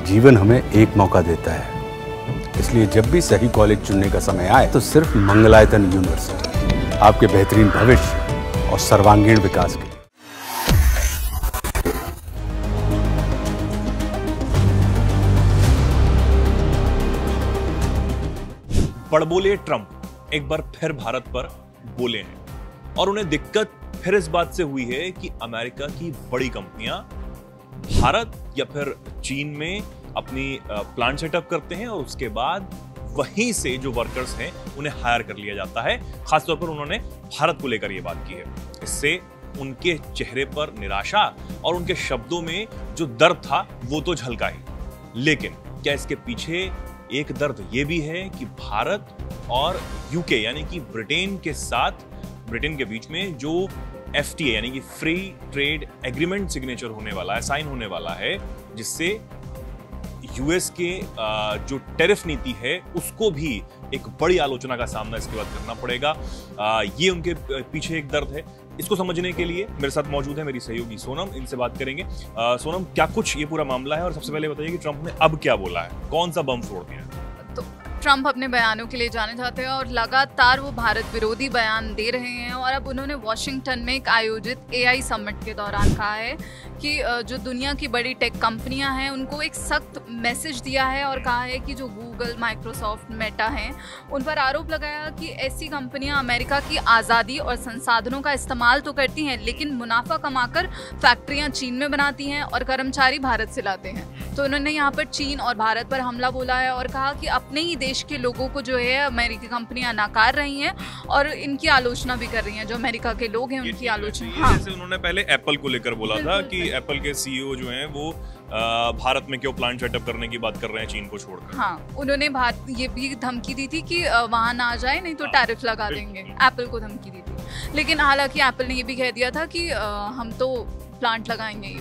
जीवन हमें एक मौका देता है, इसलिए जब भी सही कॉलेज चुनने का समय आए तो सिर्फ मंगलायतन यूनिवर्सिटी आपके बेहतरीन भविष्य और सर्वांगीण विकास के लिए। बड़बोले ट्रंप एक बार फिर भारत पर बोले हैं और उन्हें दिक्कत फिर इस बात से हुई है कि अमेरिका की बड़ी कंपनियां भारत या फिर चीन में अपनी प्लांट सेटअप करते हैं और उसके बाद वहीं से जो वर्कर्स हैं उन्हें हायर कर लिया जाता है। खासतौर पर उन्होंने भारत को लेकर यह बात की है। इससे उनके चेहरे पर निराशा और उनके शब्दों में जो दर्द था वो तो झलका ही, लेकिन क्या इसके पीछे एक दर्द ये भी है कि भारत और यूके यानी कि ब्रिटेन के बीच में जो FTA यानी कि फ्री ट्रेड एग्रीमेंट सिग्नेचर होने वाला है, साइन होने वाला है, जिससे यूएस के जो टैरिफ नीति है उसको भी एक बड़ी आलोचना का सामना इसके बाद करना पड़ेगा। ये उनके पीछे एक दर्द है। इसको समझने के लिए मेरे साथ मौजूद है मेरी सहयोगी सोनम, इनसे बात करेंगे। सोनम, क्या कुछ ये पूरा मामला है और सबसे पहले बताइए कि ट्रंप ने अब क्या बोला है, कौन सा बम फोड़ दिया है? तो ट्रंप अपने बयानों के लिए जाने जाते हैं और लगातार वो भारत विरोधी बयान दे रहे हैं और अब उन्होंने वॉशिंगटन में एक आयोजित AI समिट के दौरान कहा है कि जो दुनिया की बड़ी टेक कंपनियां हैं उनको एक सख्त मैसेज दिया है और कहा है कि जो गूगल, माइक्रोसॉफ्ट, मेटा हैं उन पर आरोप लगाया कि ऐसी कंपनियां अमेरिका की आज़ादी और संसाधनों का इस्तेमाल तो करती हैं लेकिन मुनाफा कमाकर फैक्ट्रियां चीन में बनाती हैं और कर्मचारी भारत से लाते हैं। तो उन्होंने यहाँ पर चीन और भारत पर हमला बोला है और कहा कि अपने ही देश के लोगों को जो है अमेरिकी कंपनियां नकार रही हैं और इनकी आलोचना भी कर रही हैं। जो अमेरिका के लोग हैं उनकी आलोचना। हाँ, जैसे उन्होंने पहले एप्पल को लेकर बोला था कि एप्पल के CEO जो हैं वो भारत में क्यों प्लांट सेटअप करने की बात कर रहे हैं चीन को छोड़कर। हाँ, उन्होंने ये भी धमकी दी थी कि वहां ना जाए नहीं तो टैरिफ लगा देंगे। एप्पल को धमकी दी थी, लेकिन हालांकि एप्पल ने ये भी कह दिया था कि हम तो प्लांट लगाएंगे ही।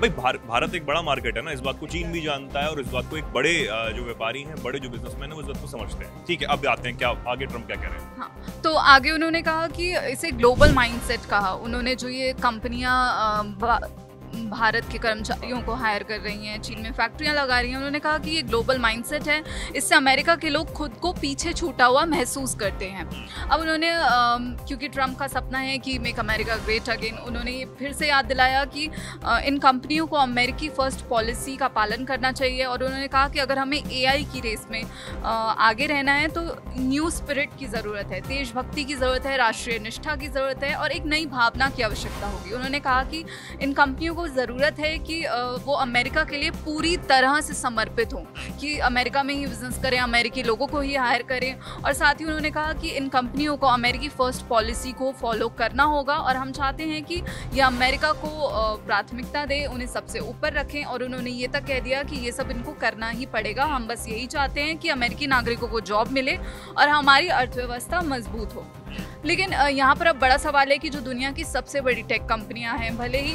भाई भारत एक बड़ा मार्केट है ना, इस बात को चीन भी जानता है और इस बात को एक बड़े जो व्यापारी हैं, बड़े जो बिजनेसमैन हैं वो इस बात को समझते हैं। ठीक है, अब आते हैं क्या आगे ट्रंप क्या कह रहे हैं। हाँ, तो आगे उन्होंने कहा कि इसे ग्लोबल माइंडसेट कहा। उन्होंने जो ये कंपनियां भारत के कर्मचारियों को हायर कर रही हैं, चीन में फैक्ट्रियां लगा रही हैं, उन्होंने कहा कि ये ग्लोबल माइंडसेट है, इससे अमेरिका के लोग खुद को पीछे छूटा हुआ महसूस करते हैं। अब उन्होंने क्योंकि ट्रंप का सपना है कि मेक अमेरिका ग्रेट अगेन, उन्होंने ये फिर से याद दिलाया कि इन कंपनियों को अमेरिकी फर्स्ट पॉलिसी का पालन करना चाहिए और उन्होंने कहा कि अगर हमें AI की रेस में आगे रहना है तो न्यू स्पिरिट की ज़रूरत है, देशभक्ति की ज़रूरत है, राष्ट्रीय निष्ठा की ज़रूरत है और एक नई भावना की आवश्यकता होगी। उन्होंने कहा कि इन कंपनियों को ज़रूरत है कि वो अमेरिका के लिए पूरी तरह से समर्पित हों, कि अमेरिका में ही बिजनेस करें, अमेरिकी लोगों को ही हायर करें और साथ ही उन्होंने कहा कि इन कंपनियों को अमेरिकी फर्स्ट पॉलिसी को फॉलो करना होगा और हम चाहते हैं कि ये अमेरिका को प्राथमिकता दे, उन्हें सबसे ऊपर रखें और उन्होंने ये तक कह दिया कि ये सब इनको करना ही पड़ेगा। हम बस यही चाहते हैं कि अमेरिकी नागरिकों को जॉब मिले और हमारी अर्थव्यवस्था मजबूत हो। लेकिन यहाँ पर अब बड़ा सवाल है कि जो दुनिया की सबसे बड़ी टेक कंपनियाँ हैं, भले ही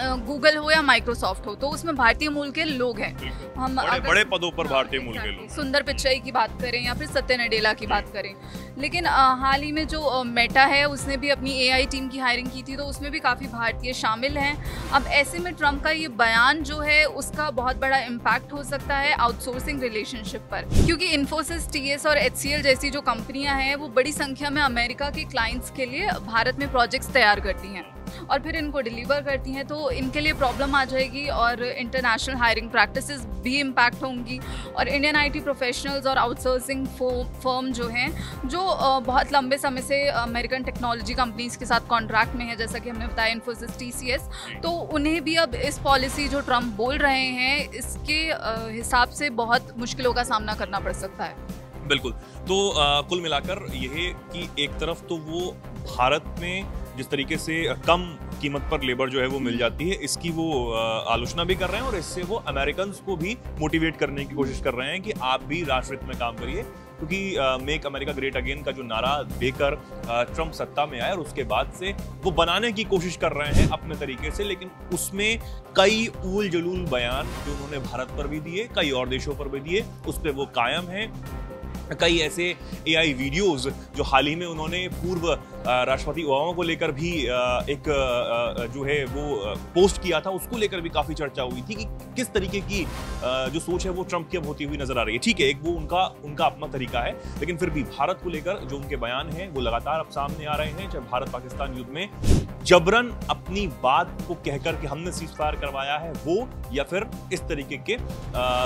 गूगल हो या माइक्रोसॉफ्ट हो, तो उसमें भारतीय मूल के लोग हैं। हम बड़े पदों पर भारतीय मूल के लोग, सुंदर पिचाई की बात करें या फिर सत्य नडेला की बात करें, लेकिन हाल ही में जो मेटा है उसने भी अपनी AI टीम की हायरिंग की थी, तो उसमें भी काफ़ी भारतीय शामिल हैं। अब ऐसे में ट्रंप का ये बयान जो है उसका बहुत बड़ा इम्पैक्ट हो सकता है आउटसोर्सिंग रिलेशनशिप पर, क्योंकि इन्फोसिस, TS और HCL जैसी जो कंपनियां हैं वो बड़ी संख्या में अमेरिका के क्लाइंट्स के लिए भारत में प्रोजेक्ट्स तैयार करती हैं और फिर इनको डिलीवर करती हैं, तो इनके लिए प्रॉब्लम आ जाएगी और इंटरनेशनल हायरिंग प्रैक्टिसेस भी इम्पैक्ट होंगी और इंडियन IT प्रोफेशनल्स और आउटसोर्सिंग फर्म जो हैं, जो बहुत लंबे समय से अमेरिकन टेक्नोलॉजी कंपनीज के साथ कॉन्ट्रैक्ट में है, जैसा कि हमने बताया इन्फोसिस, TCS, तो उन्हें भी अब इस पॉलिसी जो ट्रंप बोल रहे हैं इसके हिसाब से बहुत मुश्किलों का सामना करना पड़ सकता है। बिल्कुल, तो कुल मिलाकर यह कि एक तरफ तो वो भारत में जिस तरीके से कम कीमत पर लेबर जो है वो मिल जाती है, इसकी वो आलोचना भी कर रहे हैं और इससे वो अमेरिकन्स को भी मोटिवेट करने की कोशिश कर रहे हैं कि आप भी राष्ट्र हित में काम करिए, क्योंकि मेक अमेरिका ग्रेट अगेन का जो नारा देकर ट्रंप सत्ता में आया और उसके बाद से वो बनाने की कोशिश कर रहे हैं अपने तरीके से, लेकिन उसमें कई ऊल जलूल बयान जो उन्होंने भारत पर भी दिए, कई और देशों पर भी दिए, उस पर वो कायम है। कई ऐसे AI वीडियोस जो हाल ही में उन्होंने पूर्व राष्ट्रपति ओबामा को लेकर भी एक जो है वो पोस्ट किया था, उसको लेकर भी काफी चर्चा हुई थी कि किस तरीके की जो सोच है वो ट्रंप की अब होती हुई नजर आ रही है। ठीक है, एक वो उनका अपना तरीका है, लेकिन फिर भी भारत को लेकर जो उनके बयान हैं वो लगातार अब सामने आ रहे हैं। जब भारत पाकिस्तान युद्ध में जबरन अपनी बात को कहकर कि हमने सीज फायर करवाया है वो, या फिर इस तरीके के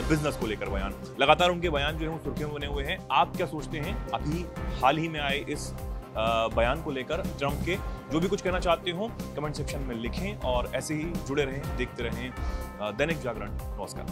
बिजनेस को लेकर बयान, लगातार उनके बयान जो है वो सुर्खियों में बने हुए हैं। आप क्या सोचते हैं अभी हाल ही में आए इस बयान को लेकर ट्रंप के? जो भी कुछ कहना चाहते हो कमेंट सेक्शन में लिखें और ऐसे ही जुड़े रहें, देखते रहें दैनिक जागरण। नमस्कार।